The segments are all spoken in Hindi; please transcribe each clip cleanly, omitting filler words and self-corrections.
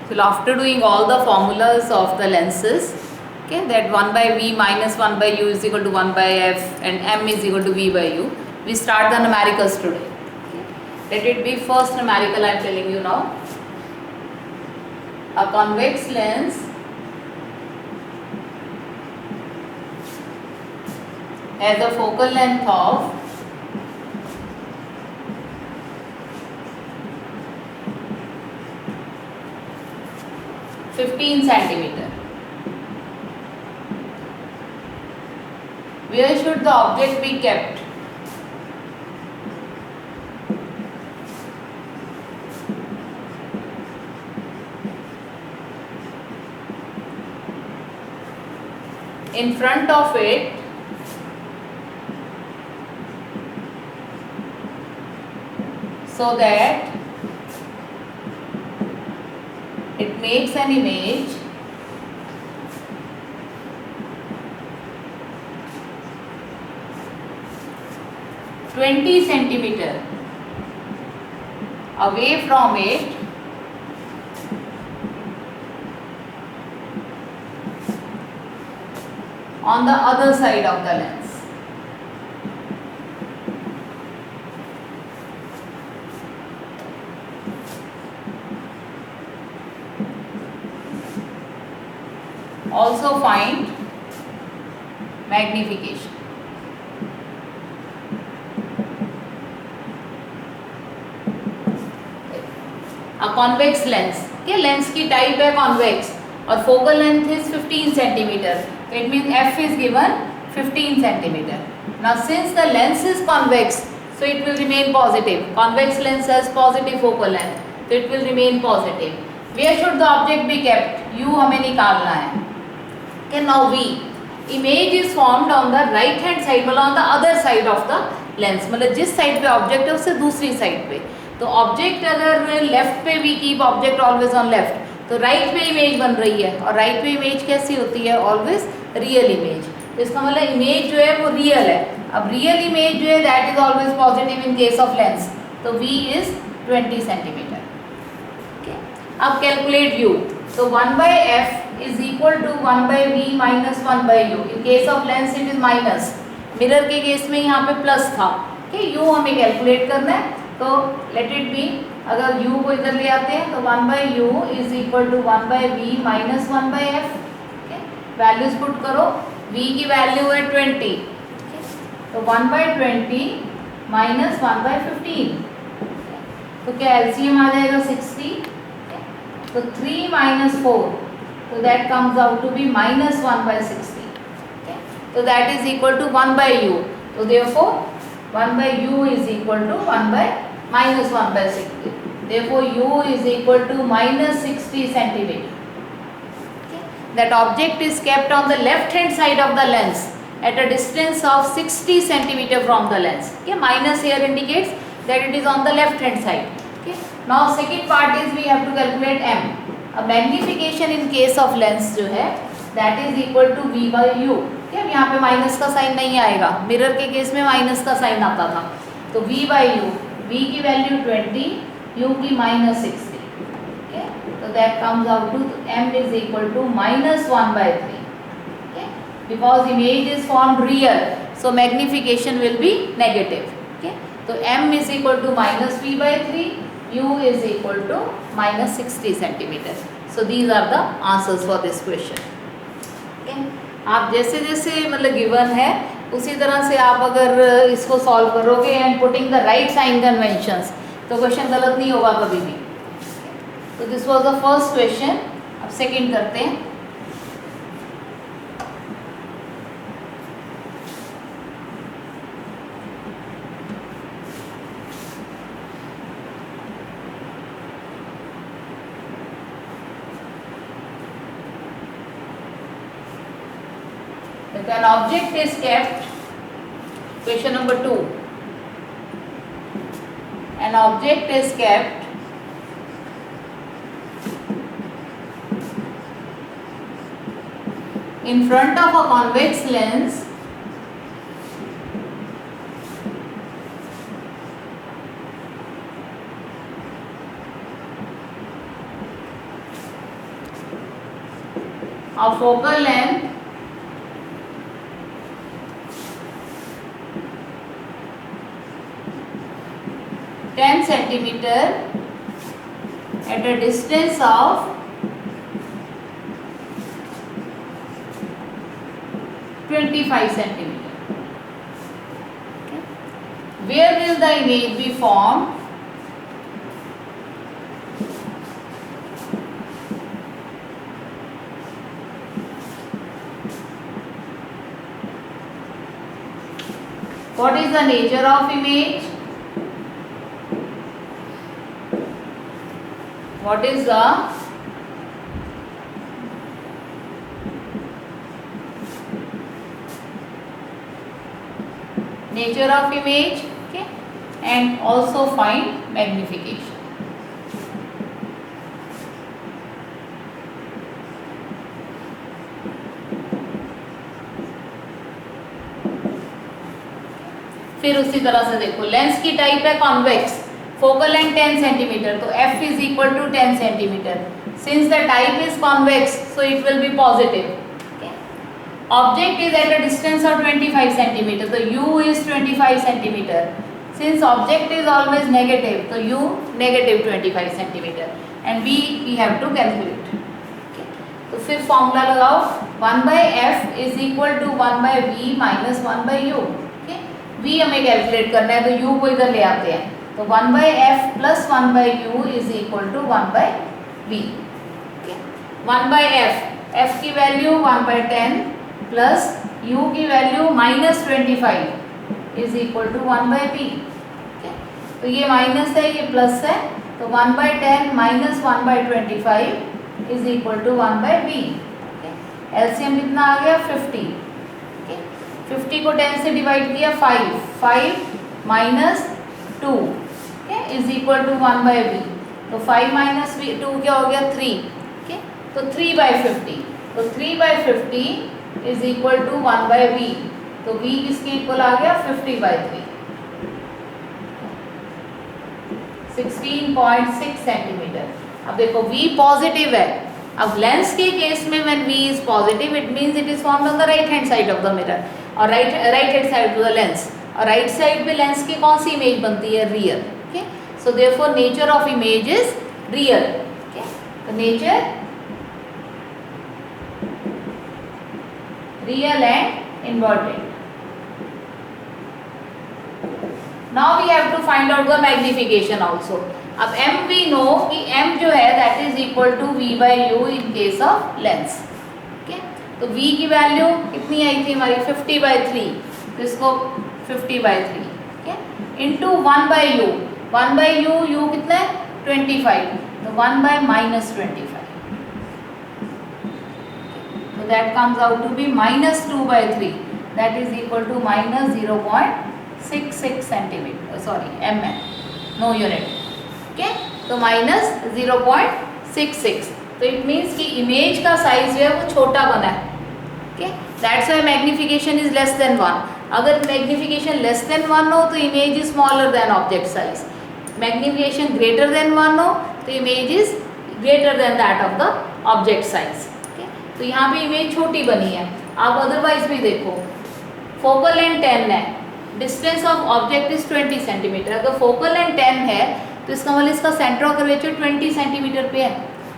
So after doing all the formulas of the lenses, okay, that 1 by v minus 1 by u is equal to 1 by f and m is equal to v by u, we start the numericals today. Okay. Let it be first numerical I am telling you now. A convex lens has a focal length of 15 centimeter. Where should the object be kept? In front of it, so that it makes an image (20 centimeter) away from it on the other side of the lens. Also find magnification. A convex lens, okay, lens की type है convex और focal length is 15 centimeter. It means f is given 15 centimeter. Now since the lens is convex, so it will remain positive. Convex lens has positive focal length, so it will remain positive. Where should the object be kept? U हमें निकालना है. Okay, now V. Image is formed on the right hand side, मतलब on the other side of the lens. मतलब जिस side पे object है उससे दूसरी side पे. तो object अगर left पे we keep object always on left, तो right पे image बन रही है और right पे image कैसी होती है? Always real image. तो इसका मतलब image जो है वो real है. अब real image जो है that is always positive in case of lens. तो V is 20 centimeter. Okay. अब calculate U. So 1 by f is equal to 1 by v minus 1 by u. In case of lens it is minus. Mirror के केस में यहाँ पे प्लस था. Okay, u हमें कैलकुलेट करना है. तो let it be, अगर u को इधर ले आते हैं तो 1 by u is equal to 1 by v minus 1 by f. Okay, values put करो. v की वैल्यू है 20. Okay, तो 1 by 20 minus 1 by 15. Okay, तो क्या LCM आ जाएगा 60. So 3 minus 4, so that comes out to be minus 1 by 60. Okay. So that is equal to 1 by u. So therefore 1 by u is equal to 1 by minus 1 by 60. Therefore u is equal to minus 60 centimeter. Okay. That object is kept on the left hand side of the lens at a distance of 60 centimeter from the lens. Okay. Minus here indicates that it is on the left hand side. Now second part is we have to calculate m. अब magnification in case of lens जो है that is equal to v by u. क्या अब यहाँ पे माइनस का साइन नहीं आएगा. मिरर के केस में माइनस का साइन आता था. तो v by u, v की वैल्यू 20, u की minus 60. Okay, so that comes out to m is equal to minus 1 by 3. Okay, because image is formed real, so magnification will be negative. Okay, so m is equal to minus v by 3. U is equal to minus 60 centimeter. So these are the answers for this question. Okay. आप जैसे जैसे मतलब गिवन है उसी तरह से आप अगर इसको सॉल्व करोगे and putting the right sign conventions तो क्वेश्चन गलत नहीं होगा कभी भी. तो this was the first question. अब सेकंड करते हैं. If an object is kept, question number 2, an object is kept in front of a convex lens of focal length ten centimeter at a distance of 25 centimeter. Okay. Where will the image be formed? What is the nature of image? What is the nature of image? Okay, and also find magnification. फिर उसी तरह से देखो, लेंस की टाइप है कॉन्वेक्स, फोकल लेंथ 10 सेंटीमीटर, तो f is equal to 10 centimetre. Since the type is convex so it will be positive. Object is at a distance of 25 centimetre, तो u is 25 centimetre. Since object is always negative, तो u negative 25 centimetre and v we have to calculate. तो फिर फॉर्मूला लगाओ, 1/f is equal to 1/v minus 1/u. v हमें कैलकुलेट करना है, तो u को इधर ले आते हैं, तो 1/f plus 1/u is equal to 1/v. 1/f, f की वैल्यू 1/10 प्लस u की value -25 is equal to 1/v. तो ये माइनस है, ये प्लस है, तो 1/10 minus 1/25 is equal to 1/v. LCM कितना आ गया 50. 50 को 10 से डिवाइड किया 5 minus 2 is equal to 1/v. तो 5 माइनस 2 क्या हो गया 3. तो 3/50, तो 3/50 इज इक्वल टू 1/v. तो v किसके इक्वल आ गया 50/3, 16.6 सेंटीमीटर. अब देखो v पॉजिटिव है. अब लेंस के केस में when v is positive it means it is formed on the right hand side of the mirror और right hand side of the lens. और राइट साइड पे लेंस की कौन सी इमेज बनती है real. Okay, so therefore nature of image is real. Okay, तो nature real and inverted. Now we have to find out the magnification also. अब m वी नो कि m जो है that is equal to v/u in case of lens. Okay, तो v की वैल्यू कितनी आई थी हमारी 50/3, तो इसको 50/3 इंटू 1/u. 1/u u कितना है 25, तो 1/-25, तो that comes out to be -2/3 that is equal to -0.66 centimetre, sorry mm, no unit. Okay, तो -0.66. तो इट मीन्स कि इमेज का साइज जो है वो छोटा बना है. Okay, that's why magnification is less than 1. अगर मैग्निफिकेशन लेस देन 1 हो तो image is smaller than object size. Magnification greater than 1 हो तो image is greater than that of the object size. Okay, तो यहाँ पे इमेज छोटी बनी है. आप अदरवाइज भी देखो, फोकल लेंथ 10 है, distance of object is 20 centimetre. अगर फोकल लेंथ 10 है तो इसका मतलब इसका सेंटर ऑफ कर्वेचर 20 सेंटीमीटर पे है.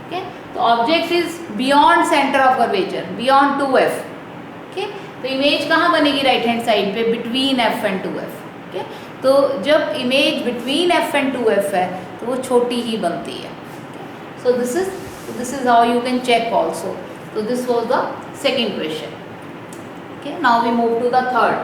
ओके, तो object is beyond centre of curvature, beyond 2f. Okay, तो इमेज कहाँ बनेगी राइट हैंड साइड पे, between f and 2f. Okay, तो जब image between f and 2f है तो वो छोटी ही बनती है. So this is how you can check also. तो this was the second question. Okay, now we move to the third.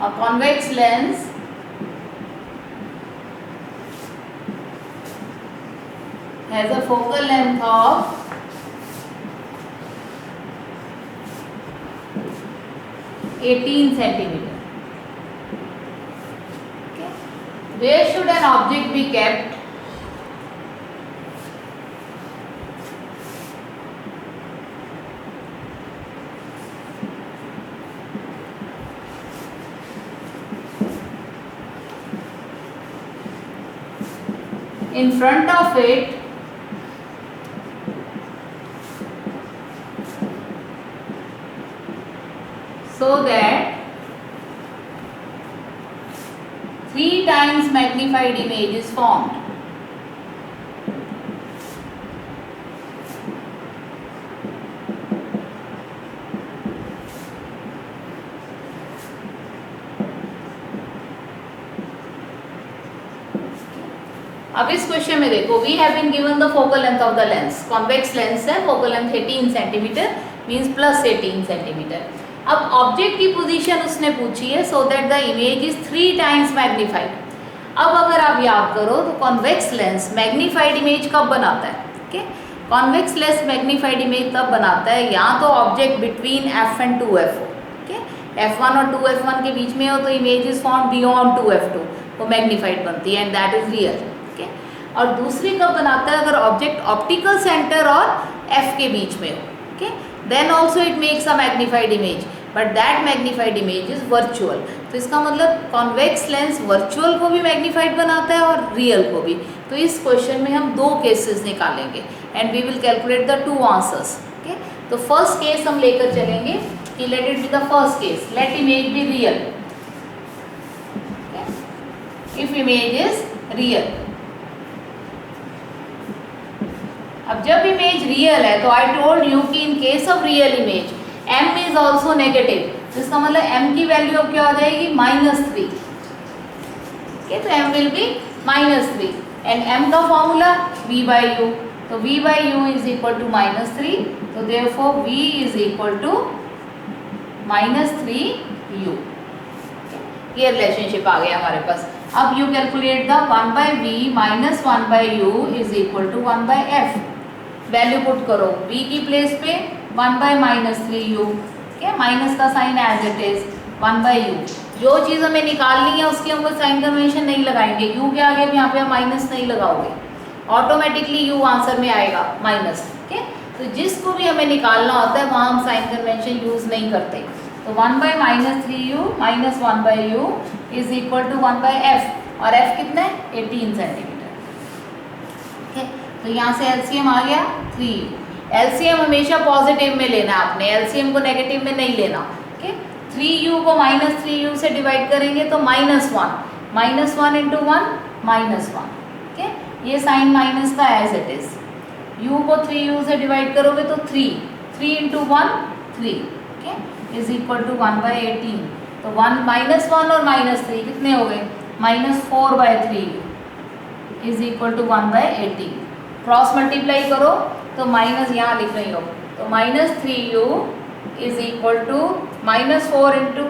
A convex lens has a focal length of 18 centimeter. Okay. Where should an object be kept? In front of it, so that 3 times magnified image is formed. अब इस क्वेश्चन में देखो, we have been given the focal length of the lens, convex lens है, focal length 18 centimetre means plus 18 centimetre. अब ऑब्जेक्ट की पोजीशन उसने पूछी है so that the image is 3 times magnified. अब अगर आप याद करो तो कॉन्वेक्स लेंस मैग्नीफाइड इमेज कब बनाता है? Okay, convex lens magnified image तब बनाता है या तो object between f and 2f हो. ओके, f1 और 2f1 के बीच में हो तो image is form beyond 2f2, वो मैग्नीफाइड बनती है एंड दैट इज रियल. और दूसरी कब बनाता है? अगर ऑब्जेक्ट ऑप्टिकल सेंटर और f के बीच में हो. Okay, then also it makes a magnified image, but that magnified image is virtual. तो इसका मतलब कॉन्वेक्स लेंस वर्चुअल को भी मैग्नीफाइड बनाता है और रियल को भी. तो इस क्वेश्चन में हम 2 केसेस निकालेंगे and we will calculate the 2 answers. Okay, तो फर्स्ट केस हम लेकर चलेंगे कि let it be the first case, let image be real. If image is real, अब जब इमेज रियल है तो आई टोल्ड यू कि इन case of real image m is also negative. तो इसका मतलब m की वैल्यू अब क्या हो जाएगी? -3. ओके, तो m will be -3 and m का फॉर्मूला v/u. तो v/u इज इक्वल टू -3. तो therefore v is equal to -3u. ये रिलेशनशिप आ गया हमारे पास. अब you calculate the 1/v minus 1/u is equal to 1/f. Value put करो v की प्लेस पे 1/-3u. क्या माइनस का sign as it is 1/u. जो चीज़ हमें निकालनी है उसकी हम साइन कन्वेंशन नहीं लगाएंगे. u के आगे भी यहाँ पे माइनस नहीं लगाओगे, ऑटोमेटिकली u आंसर में आएगा माइनस. ओके, तो जिसको भी हमें निकालना होता है वहाँ हम साइन कन्वेंशन यूज नहीं करते. तो 1/-3u minus 1/u is equal to 1/f और f कितना है? 18 सेंटीमीटर. ओके, तो यहाँ से एलसीएम आ गया 3u. एलसीएम हमेशा पॉजिटिव में लेना है आपने, एलसीएम को नेगेटिव में नहीं लेना. ओके, 3u को -3u से डिवाइड करेंगे तो -1, -1 इंटू 1 -1. ओके, ये साइन माइनस का एज इट इज. u को 3u से डिवाइड करोगे तो 3 into 1 3. Okay, is equal to 1/18. तो 1 -1 और -3 कितने हो गए? -4/3 is equal to 1/18. Cross multiply करो तो माइनस यहाँ लिख रही हो, तो -3u is equal to -4 into,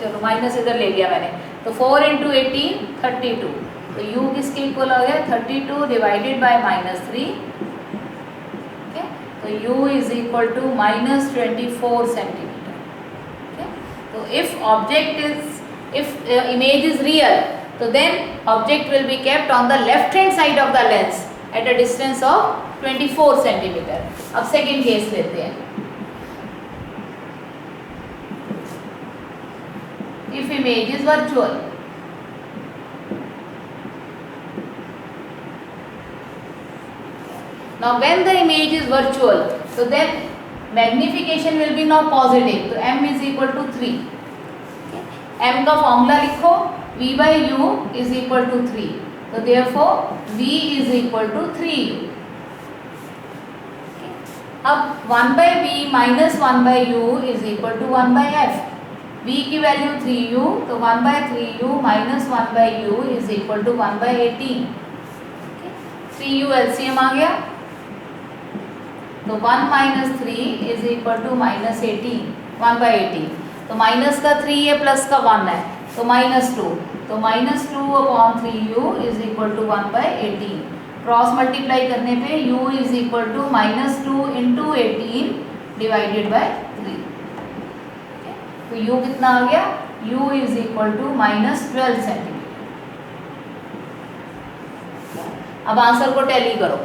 चलो माइनस इधर ले लिया मैंने, तो 4 इंटू 18 32. तो u किसके इक्वल हो गया? 32 डिवाइडेड बाय -3. ओके, तो u is equal to -24 centimetre. Okay, तो if image is real, so then object will be kept on the left hand side of the lens at a distance of 24 centimetre. अब सेकेंड केस लेते हैं. If image is virtual, now when the image is virtual, so then magnification will be now positive. तो m is equal to 3. m का फॉर्मूला लिखो, v/u is equal to 3. तो therefore v is equal to 3u. अब 1/v minus 1/u is equal to 1/f. v की वैल्यू 3u, तो 1/3u minus 1/u is equal to 1/18. 3u LCM आ गया, तो 1 - 3 इज इक्वल टू -18, 1/18. तो माइनस का 3 है, प्लस का 1 है, तो -2. तो -2/3u is equal to 1/18. Cross multiply करने पे u is equal to -2 into 18 divided by 3। तो u कितना आ गया, u is equal to -12 centimetre. अब आंसर को टैली करो।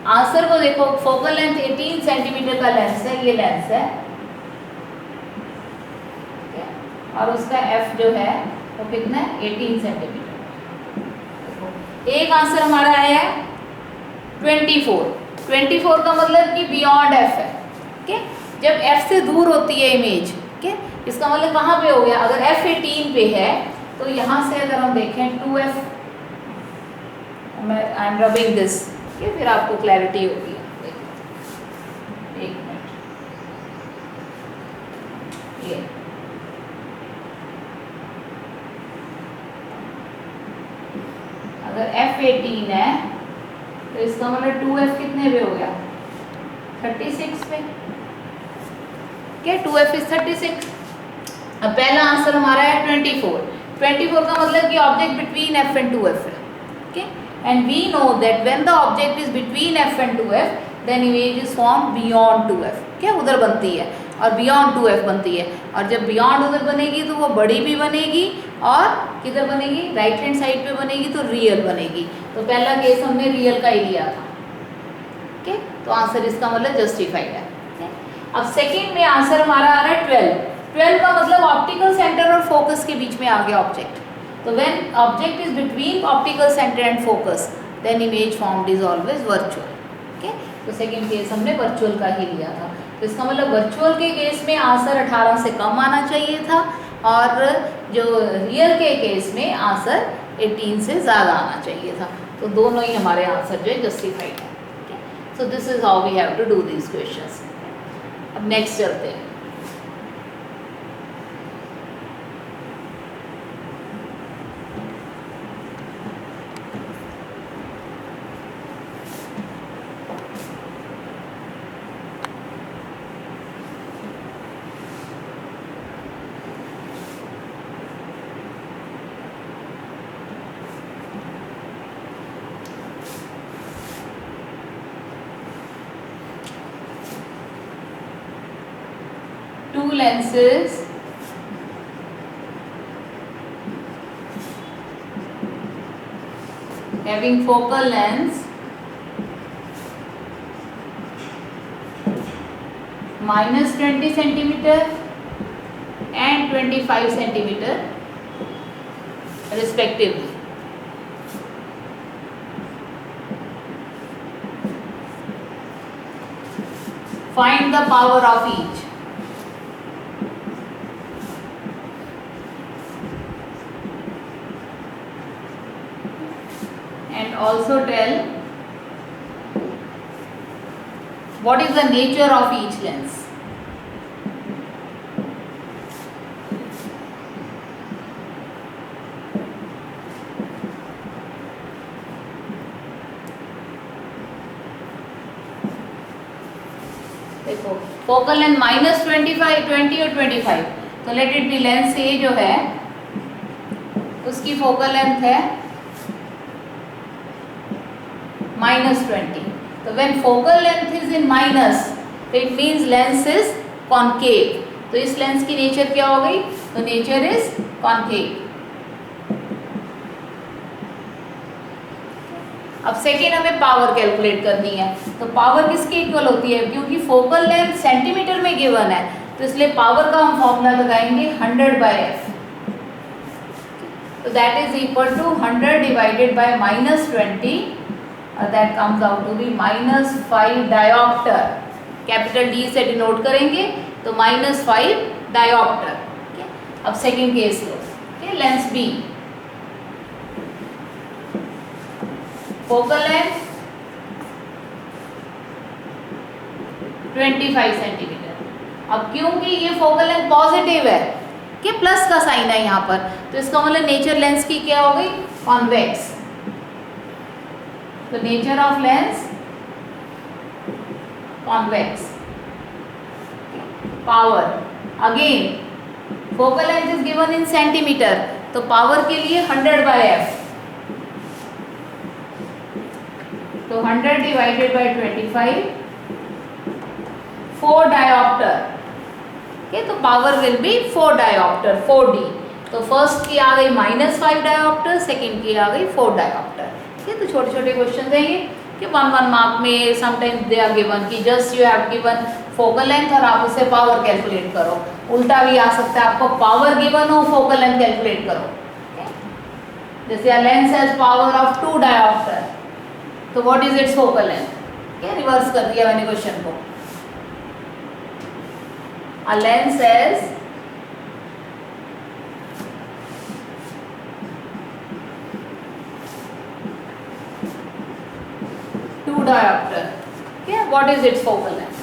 आंसर को देखो, फोकल लेंथ 18 सेंटीमीटर का लेंस है, ये लेंस है, और उसका f जो है वो कितना है, 18 सेंटीमीटर। एक आंसर हमारा है 24 का मतलब कि बियॉन्ड f है। ठीक है, जब f से दूर होती है इमेज, ठीक है, इसका मतलब कहाँ पे हो गया, अगर f 18 पे है तो यहाँ से अगर हम देखें 2f, I am rubbing this, फिर आपको क्लैरिटी होगी। एक मिनट, ये अगर f18 है तो इसका मतलब 2f कितने पे हो गया, 36 पे। क्या 2f इज 36। अब पहला आंसर हमारा है 24 का मतलब कि object between f and 2f है। Okay, and we know that when the object is between f and 2f then image is form beyond 2f। क्या उधर बनती है और बियॉन्ड 2f बनती है, और जब बियॉन्ड उधर बनेगी तो वो बड़ी भी बनेगी और किधर बनेगी, राइट हैंड साइड पे बनेगी तो रियल बनेगी। तो पहला केस हमने रियल का ही लिया था। ओके, तो आंसर इसका मतलब जस्टिफाइड है। अब सेकंड में आंसर हमारा आ रहा है 12 का मतलब ऑप्टिकल सेंटर और फोकस के बीच में आ गया ऑब्जेक्ट। तो when object is between optical centre and focus then image formed is always virtual. Okay, तो सेकंड केस हमने वर्चुअल का ही लिया था। तो इसका मतलब वर्चुअल के केस में आंसर 18 से कम आना चाहिए था, और जो रियल के केस में आंसर 18 से ज़्यादा आना चाहिए था। तो दोनों ही हमारे आंसर जो है जस्टिफाइड है। So this is how we have to do these questions. अब नेक्स्ट चलते हैं। Two lenses having focal length -20 centimeter and 25 centimeter respectively. Find the power of each. And also tell what is the nature of each lens. देखो फोकल लेंथ -25, 20 और 25, तो let it be lens A जो है उसकी फोकल लेंथ है -20। तो when focal length is in minus तो it means lens is concave. तो इस लेंस की नेचर क्या हो गई, तो नेचर इज कॉन्केव। अब सेकेंड हमें पावर कैलकुलेट करनी है। तो पावर किसके इक्वल होती है, क्योंकि फोकल लेंथ सेंटीमीटर में गिवन है तो इसलिए पावर का हम फॉर्मूला लगाएंगे 100/f। तो that is equal to 100 divided by -20, that comes out to be -5 dioptre. Capital D से डिनोट करेंगे तो -5 डायोप्टर। अब सेकेंड केस लो, lens B, focal length 25 centimetre. अब क्योंकि ये फोकल लेंथ पॉजिटिव है कि प्लस का साइन है यहाँ पर, तो इसका मतलब नेचर लेंस की क्या हो गई, कॉन्वेक्स। तो nature of lens convex. Power again focal length is given in centimetre, तो पावर के लिए 100/f। तो 100 डिवाइडेड बाई 25, 4 डायोप्टर। ओके, तो power will be 4 dioptre, 4D। तो फर्स्ट की आ गई -5 डायोप्टर, सेकंड की आ गई 4 डायोप्टर। ठीक है, तो छोटे छोटे क्वेश्चन रहेंगे कि 1 मार्क में समटाइम्स दे आर गिवन कि just you have given focal length और आप उसे पावर कैलकुलेट करो। उल्टा भी आ सकता है, आपको पावर गिवन हो, फोकल लेंथ कैलकुलेट करो। जैसे a lens has power of 2 diopter, तो what is its focal length? क्या रिवर्स कर दिया मैंने क्वेश्चन को। A lens has two diopter, okay, what is its focal length?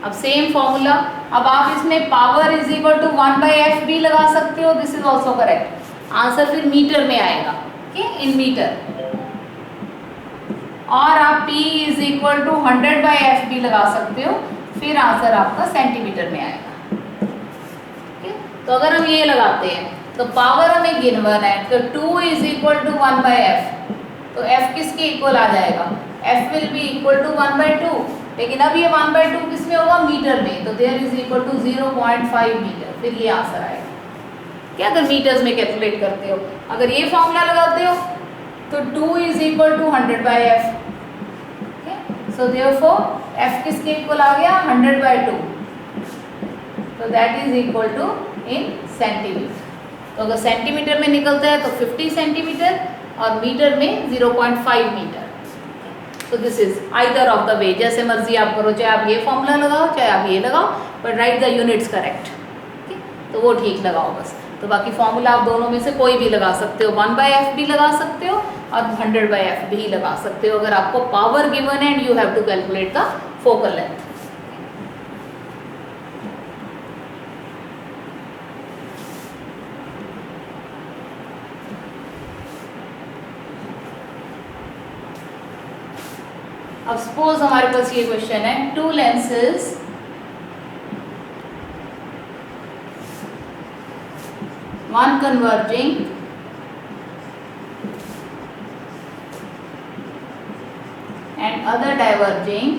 अब सेम फॉर्मूला, अब आप इसमें power is equal to 1/f भी लगा सकते हो, this is also correct. Answer फिर मीटर में आएगा, ओके, इन मीटर। और आप P is equal to 100/f भी लगा सकते हो, फिर आंसर आपका सेंटीमीटर में आएगा। ओके, तो अगर हम ये लगाते हैं तो पावर हमें गिवन है, तो 2 इज इक्वल टू 1/f, तो f किसके इक्वल आ जाएगा? f will be equal to 1/2, लेकिन अब ये 1/2 किस में होगा? मीटर में, तो there is equal to 0.5 metre, फिर ये आंसर आएगा। क्या अगर मीटर्स में कैलकुलेट करते हो, अगर ये फॉर्मूला लगाते हो तो 2 is equal to 100/f, so therefore f किसके इक्वल आ गया? 100/2, तो that is equal to in centimetre. तो अगर सेंटीमीटर में निकलता है तो 50 सेंटीमीटर और मीटर में 0.5 मीटर। तो this is either of the way, जैसे मर्जी आप करो, चाहे आप ये फॉर्मूला लगाओ चाहे आप ये लगाओ, but right the units correct. तो वो ठीक लगाओ बस। तो बाकी फॉर्मूला आप दोनों में से कोई भी लगा सकते हो, 1/f भी लगा सकते हो और 100/f भी लगा सकते हो, अगर आपको power given and you have to calculate the focal length. अब सपोज हमारे पास ये क्वेश्चन है, 2 lenses one converging and other diverging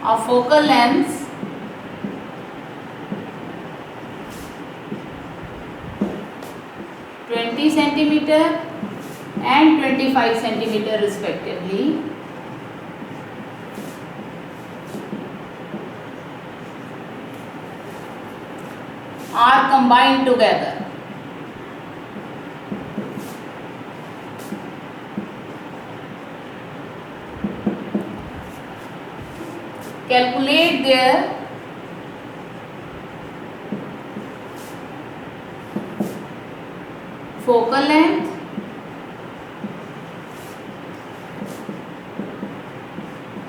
of focal lengths 20 centimeter and 25 centimeter respectively, are combined together. Calculate their focal length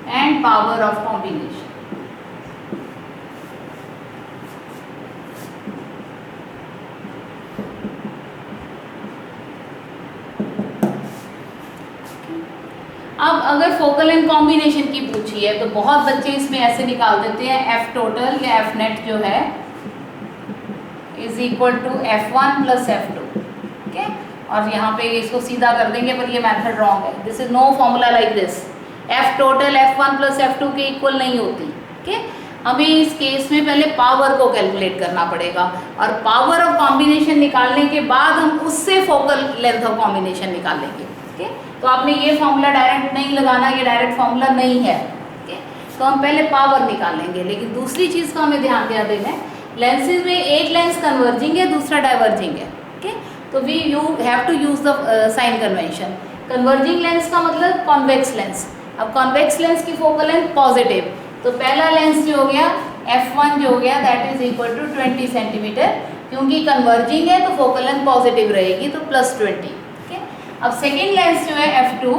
and power of combination. अब अगर फोकल लेंथ कॉम्बिनेशन की पूछी है तो बहुत बच्चे इसमें ऐसे निकाल देते हैं, F टोटल या F नेट जो है is equal to F1 plus F2, okay, और यहाँ पे इसको सीधा कर देंगे, पर ये मेथड रॉन्ग है। This is no formula like this. F total F1 plus F2 के इक्वल नहीं होती, ओके। हमें इस केस में पहले पावर को कैलकुलेट करना पड़ेगा और पावर ऑफ कॉम्बिनेशन निकालने के बाद हम उससे फोकल लेंथ ऑफ कॉम्बिनेशन निकालेंगे, ओके। तो आपने ये फॉर्मूला डायरेक्ट नहीं लगाना, ये डायरेक्ट फॉर्मूला नहीं है, ओके। तो हम पहले पावर निकालेंगे, लेकिन दूसरी चीज़ का हमें ध्यान देना है, लेंसेज में एक लेंस कन्वर्जिंग है, दूसरा डाइवर्जिंग है, ओके। तो we you have to use the sign convention. Converging lens का मतलब कॉन्वेक्स लेंस। अब कॉन्वेक्स लेंस की फोकल लेंथ पॉजिटिव, तो पहला लेंस जो हो गया F1 जो हो गया that is equal to 20 centimetre, क्योंकि कन्वर्जिंग है तो फोकल लेंथ पॉजिटिव रहेगी, तो +20, ओके। अब सेकेंड लेंस जो है F2,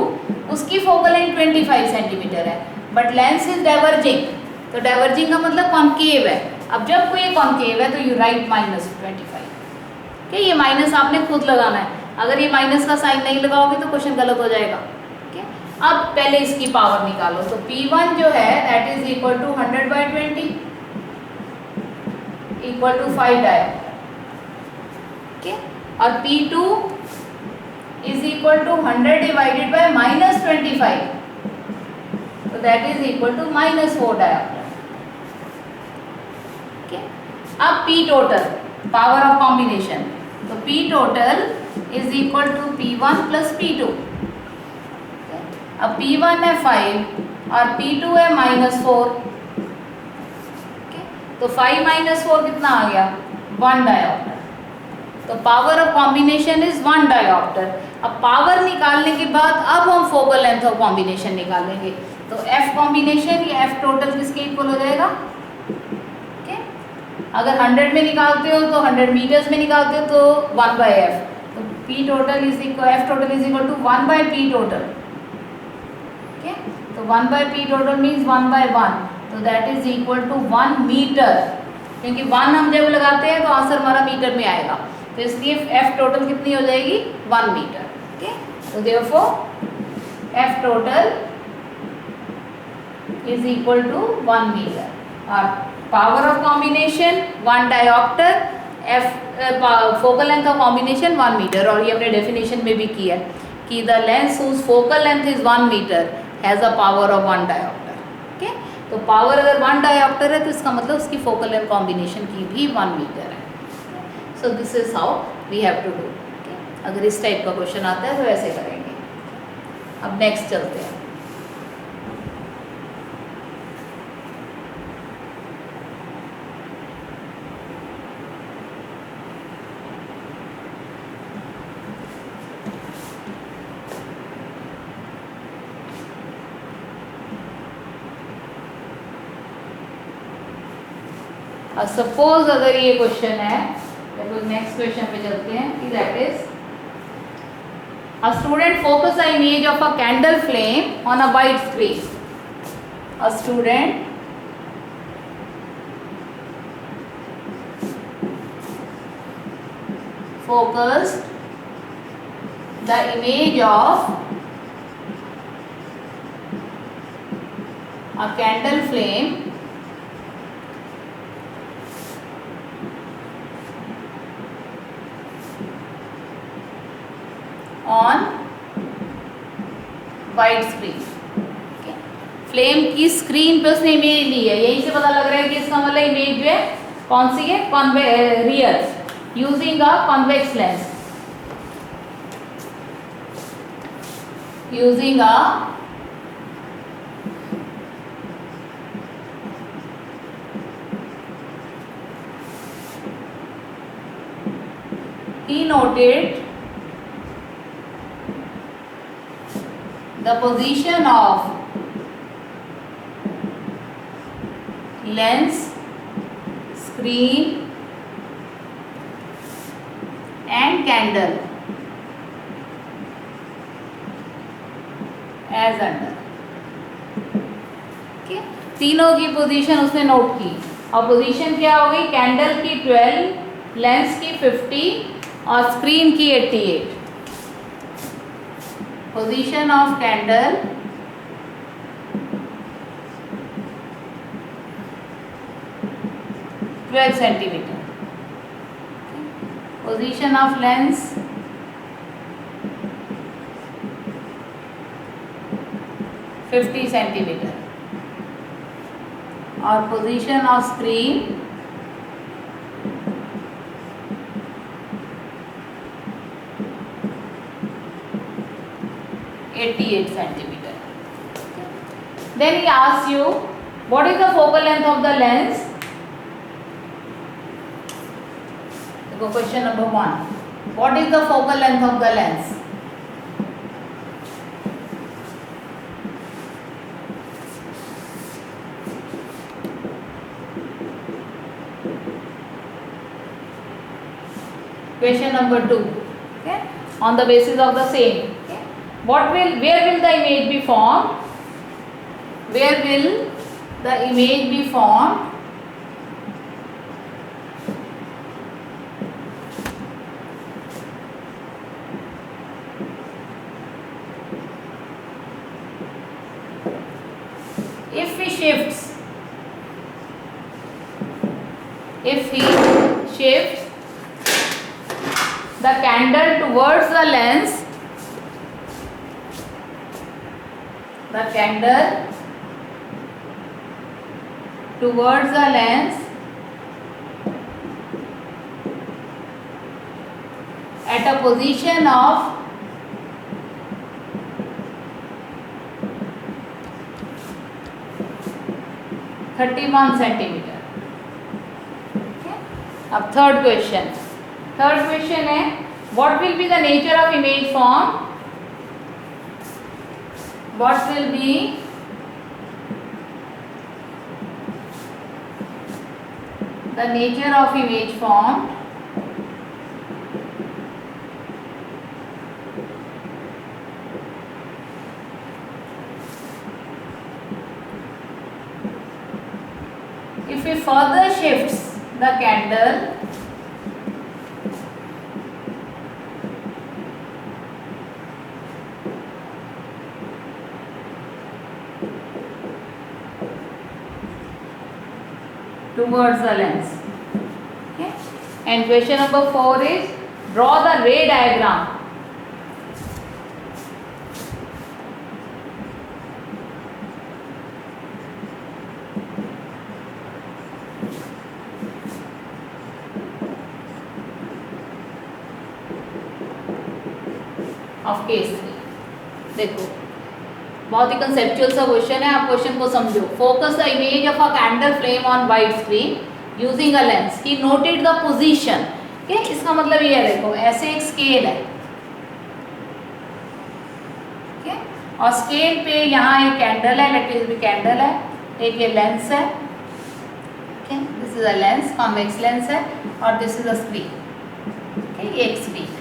उसकी फोकल लेंथ 25 सेंटीमीटर है, बट लेंस इज डाइवर्जिंग, तो डाइवर्जिंग का मतलब कॉन्केव है। अब जब कोई कॉन्केव है तो यू राइट -25, ओके। ये माइनस आपने खुद लगाना है, अगर ये माइनस का साइन नहीं लगाओगे तो क्वेश्चन गलत हो जाएगा। ठीक है, अब पहले इसकी पावर निकालो। तो P1 जो है that is equal to 100/20 equal to 5 dioptre. ठीक है, और P2 is equal to 100 divided by -25, तो that is equal to -4 dioptre. ठीक है, अब P total power of combination, तो P total is equal to P1 plus P2। अब P1 है 5 और P2 है -4। तो 5 - 4 कितना आ गया, 1 डायोप्टर। तो power of combination is 1 dioptre. अब पावर निकालने के बाद अब हम फोकल लेंथ ऑफ कॉम्बिनेशन निकालेंगे। तो F कॉम्बिनेशन या F टोटल किसके इक्वल हो जाएगा। ओके, अगर 100 में निकालते हो तो 100 मीटर्स में निकालते हो तो 1/F। तो P total is equal, F total is equal to 1/P total. Okay, तो 1/P टोटल मीन्स 1/1, तो that is equal to 1 metre, क्योंकि 1 हम जब लगाते हैं तो आंसर हमारा मीटर में आएगा, तो इसलिए F टोटल कितनी हो जाएगी, 1 मीटर। ओके, तो therefore F total is equal to 1 metre, और power of combination 1 dioptre, F focal length of combination 1 metre. और ये हमने डेफिनेशन में भी किया कि the lens whose focal length is 1 metre has a power of 1 dioptre. Okay, तो पावर अगर 1 डायोप्टर है तो इसका मतलब उसकी फोकल लेंथ कॉम्बिनेशन की भी 1 मीटर है। So this is how we have to do. अगर इस टाइप का क्वेश्चन आता है तो ऐसे करेंगे। अब नेक्स्ट चलते हैं। सपोज अगर ये क्वेश्चन है, तो नेक्स्ट क्वेश्चन पे चलते हैं कि that is a student focus the image of a candle flame on a white screen. A student focused the image of a candle flame on white screen. Flame की स्क्रीन पे उसने इमेज ली है, यहीं से पता लग रहा है कि इसका मतलब इमेज जो है कौन सी है, real, using a convex lens, using a he noted the position of lens, screen and candle as under। okay? तीनों की पोजीशन उसने नोट की, और पोजीशन क्या होगी, कैंडल की 12, लेंस की 50 और स्क्रीन की 88। Position of candle (12 centimeter). Position of lens 50 centimeter और position of screen 88 centimeter. Then he asks you, what is the focal length of the lens? So question number 1. What is the focal length of the lens? Question number 2. Okay. On the basis of the same. Where will the image be formed? Where will the image be formed? if he shifts the candle towards the lens, at a position of 31 centimeter. अब थर्ड क्वेश्चन है what will be the nature of image form? What will be the nature of image form if he further shifts the candle towards the lens. Okay, and question number 4 is draw the ray diagram of case 3. देखो बहुत ही कंसेप्चुअल सा क्वेश्चन है, आप क्वेश्चन को समझो. Focus the image of a candle flame on white screen using a lens. He noted the position. Okay, इसका मतलब ये है, देखो ऐसे एक स्केल है. ओके, और स्केल पे यहाँ एक कैंडल है, लेट इट बी कैंडल है, एक ये लेंस है. Okay, this is a lens, convex lens है, और this is a screen. Okay, एक स्क्रीन.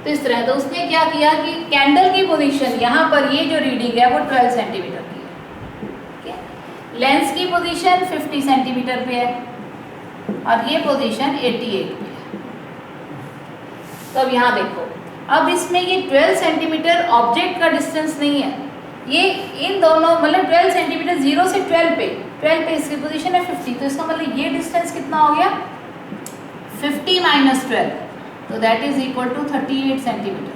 तो इस तरह, तो उसने क्या किया कि कैंडल की पोजीशन यहाँ पर ये जो रीडिंग है वो 12 सेंटीमीटर की है. ओके, लेंस की पोजीशन 50 सेंटीमीटर पे है और ये पोजीशन 88 पे है. तो अब यहाँ देखो, अब इसमें ये 12 सेंटीमीटर ऑब्जेक्ट का डिस्टेंस नहीं है, ये इन दोनों मतलब 12 सेंटीमीटर 0 से 12 पे इसकी पोजीशन है 50. तो इसका मतलब ये डिस्टेंस कितना हो गया 50 माइनस 12, तो that is equal to 38 centimetre.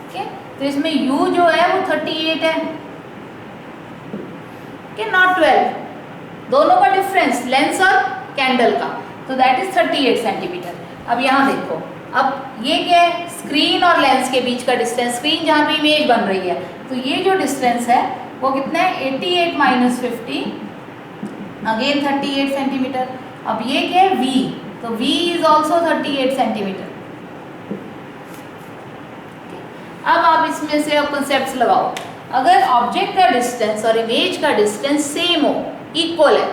Okay, तो इसमें u जो है वो 38 है, ओके, नॉट 12. दोनों का डिफरेंस लेंस और कैंडल का, तो दैट इज 38 सेंटीमीटर. अब यहाँ देखो, अब ये क्या है, स्क्रीन और लेंस के बीच का डिस्टेंस, स्क्रीन जहाँ पे इमेज बन रही है, तो ये जो डिस्टेंस है वो कितना है 88 माइनस 50, अगेन 38 सेंटीमीटर. अब ये क्या है v, तो v इज ऑल्सो 38 सेंटीमीटर. अब आप इसमें से कॉन्सेप्ट्स लगाओ. अगर ऑब्जेक्ट का डिस्टेंस और इमेज का डिस्टेंस सेम हो, इक्वल है,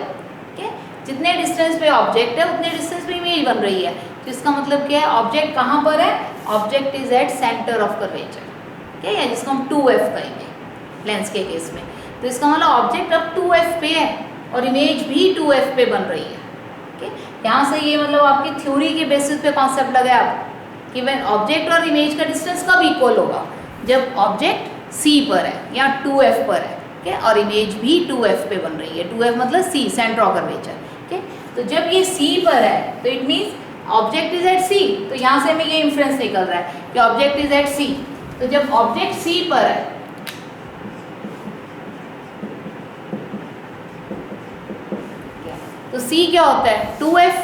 ठीक है, जितने डिस्टेंस पे ऑब्जेक्ट है उतने डिस्टेंस पे इमेज बन रही है, तो इसका मतलब क्या है, ऑब्जेक्ट कहाँ पर है, object is at centre of curvature. ठीक है, जिसको हम 2f कहेंगे लेंस के केस में. तो इसका मतलब ऑब्जेक्ट अब 2f पे है और इमेज भी 2f पे बन रही है. यहाँ से ये मतलब आपकी थ्योरी के बेसिस पे कॉन्सेप्ट लगा आप कि व्हेन ऑब्जेक्ट और इमेज का डिस्टेंस कब इक्वल होगा, जब ऑब्जेक्ट C पर है या 2f पर है, ठीक है, और इमेज भी 2f पे बन रही है. 2f मतलब C, सेंटर ऑफ कर्वेचर. ठीक है, तो जब ये C पर है तो it means object is at C. तो यहाँ से हमें ये इंफरेंस निकल रहा है कि ऑब्जेक्ट इज एट C. तो जब ऑब्जेक्ट C पर है तो C क्या होता है 2f.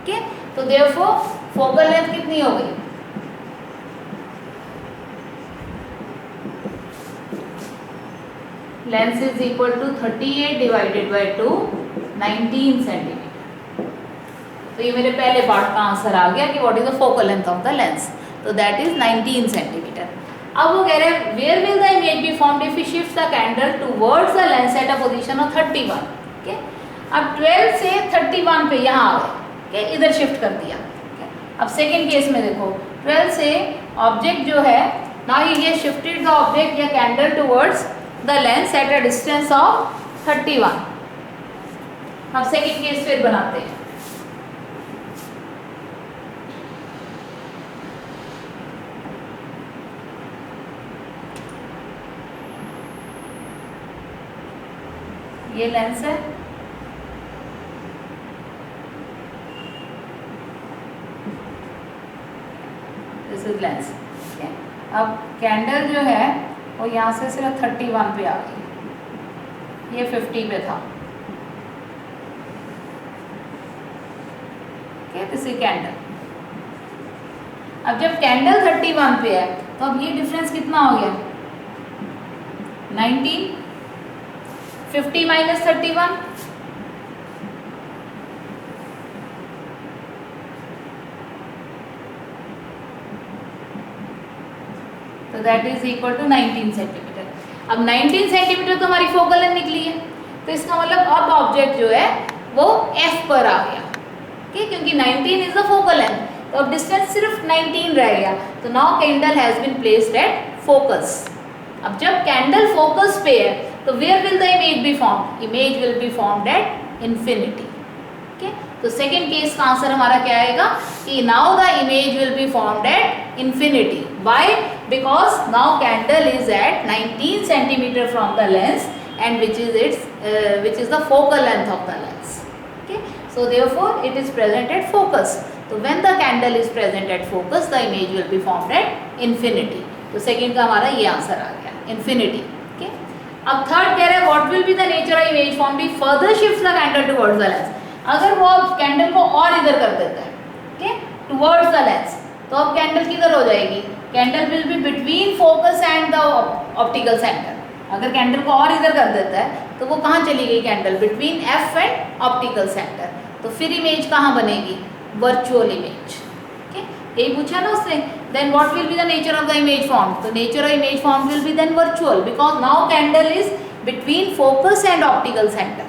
ठीक है, तो देयरफॉर फोकल लेंथ कितनी हो गई, lens is equal to 38 divided by 2, 19 centimetre. तो ये मेरे पहले पार्ट का आंसर आ गया कि what is the focal length of the lens, तो दैट इज 19 सेंटीमीटर. अब वो कह रहे हैं where will the image be formed if you shift the candle towards the lens at a position of 31. ठीक है, अब 12 से 31 पे यहाँ आ गए, okay? इधर शिफ्ट कर दिया. okay? अब सेकेंड केस में देखो, 12 से ऑब्जेक्ट जो है, नाउ ये शिफ्टेड द ऑब्जेक्ट या candle towards the lens at a distance of 31. अब सेकेंड केस फिर बनाते हैं. ये लेंस है, दिस इज लेंस। अब कैंडल जो है वो यहाँ से सिर्फ 31 पे आ गई, ये 50 पे था। This is candle. अब जब कैंडल 31 पे है तो अब ये डिफरेंस कितना हो गया, 19, 50 माइनस 31, तो that is equal to 19 centimetre. अब 19 सेंटीमीटर तो हमारी फोकल लेंथ निकली है, तो इसका मतलब अब ऑब्जेक्ट जो है वो F पर आ गया, ठीक, क्योंकि 19 इज द फोकल लेंथ, तो अब डिस्टेंस सिर्फ 19 रह गया। तो now candle has been placed at focus. अब जब कैंडल फोकस पे है तो where will the image be formed, image will be formed at infinity. Okay, तो सेकंड केस का आंसर हमारा क्या आएगा कि now the image will be formed at infinity. Why? Because now candle is at 19 centimetre from the lens and which is the focal length of the lens. Okay, so therefore it is present at focus. So when the candle is present at focus, the image will be formed at infinity. तो सेकेंड का हमारा ये आंसर आ गया, infinity. Okay, अब थर्ड कह रहे हैं what will be the nature of image formed if further shifts the candle towards the lens. अगर वो कैंडल को और इधर कर देता है, okay, towards the lens, तो अब कैंडल किधर हो जाएगी, candle will be between focus and the optical center. अगर कैंडल को और इधर कर देता है तो वो कहाँ चली गई candle, between F and optical centre, तो फिर इमेज कहाँ बनेगी, वर्चुअल इमेज। ओके, यही पूछा ना उसने। Then what will be the nature of the image form, तो nature of image form will be then virtual, because now candle is between focus and optical centre.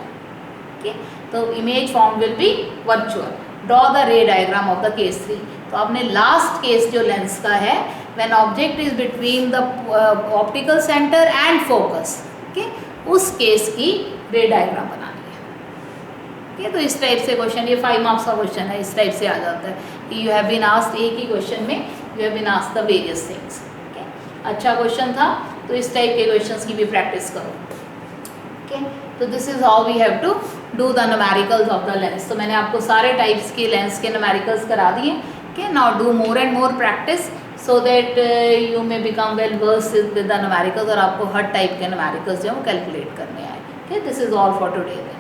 Okay, तो image form will be virtual. Draw the ray diagram of the case 3। तो आपने लास्ट केस जो लेंस का है, when object is between the optical center and focus, okay, उस केस की रे डायग्राम बनानी है। okay, तो इस टाइप से क्वेश्चन, ये 5 मार्क्स का क्वेश्चन है, इस टाइप से आ जाता है कि यू हैव बीन आस्क्ड, एक ही क्वेश्चन में you have been asked the various things. okay, अच्छा क्वेश्चन था, तो इस टाइप के क्वेश्चंस की भी प्रैक्टिस करो। okay, तो this is how we have to do the numericals of the lens. तो मैंने आपको सारे टाइप्स के लेंस के न्यूमेरिकल्स करा दिए। okay, now do more and more practice so that you may become well versed with the numericals और आपको हर टाइप के numericals जो है वो कैलकुलेट करने आए। okay, this is all for today then.